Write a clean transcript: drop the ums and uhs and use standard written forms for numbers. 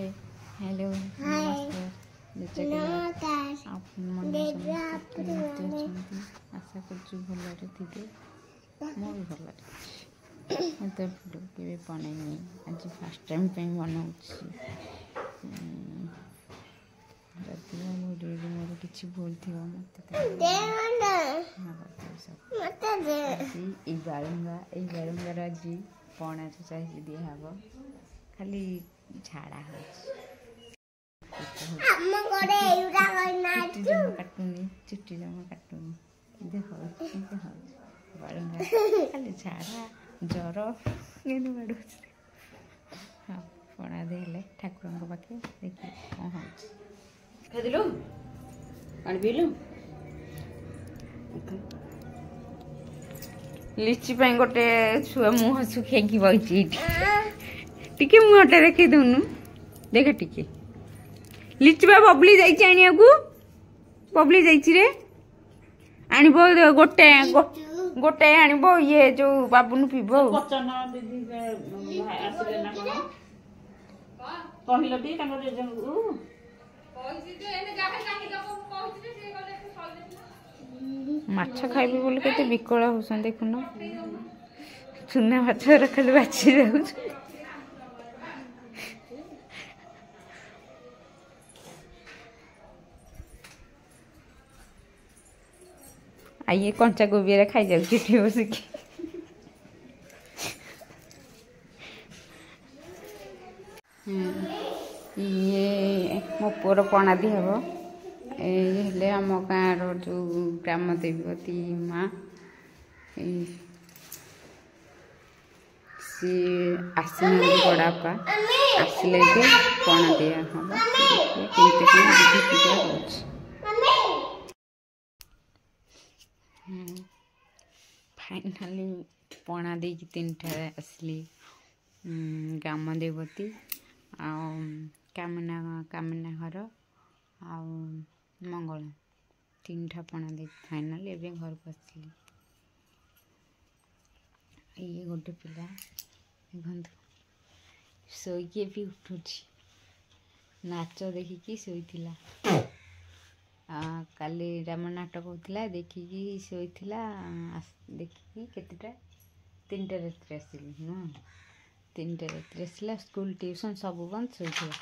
hi hello नमस्कार आशा कर भलरे थे मो भी भल तो भिडियो के बनईनी आज फास्ट टाइम बनाऊँ भिडियो मोर कि भूल थी बालुंगार आज पणा चाहिए दिहब खाली झाड़ा चुट्टी जमा काटुनी देख बालुंगा खाली झाड़ा जर बाड़ हाँ पणा दे ठाकुर पाखे देखिए कौन हो लिची गोटे छुआ मुह सुखी बही टिके मुहटा देखी दौनु देख टिके लिची बा बबली जाइए बबली जाइए आणब गोटे गोटे आणब ये जो बाबुन पीब माछ खाइबे बोले केते विकल होसन देखुन चुना माछ खाली बाछी जाऊ आइए कंचा गोभी खाई जाऊ चिट्ठी बसिकी ये मो पुअर पणा दी हम ये आम गाँव जो ग्राम देवती माँ सी आसन बड़ापा आसिले पणा दिया हम केमती कौन विधि पूजा हो फाइनाली पणा दे तीन टा आसली ग्राम देवती कामना घर आ मंगल तीन ठा पणा दे फाइनाल एवं घर को आसली ये गोटे पिला देखु शोके भी उठुची नाच देखिकी शोला काली राम नाटक होता देखिकी शोला देखिकी केतेटा 3टा रात आसली नुह 3टा रात आसला स्कूल ट्यूशन सब बंद शोला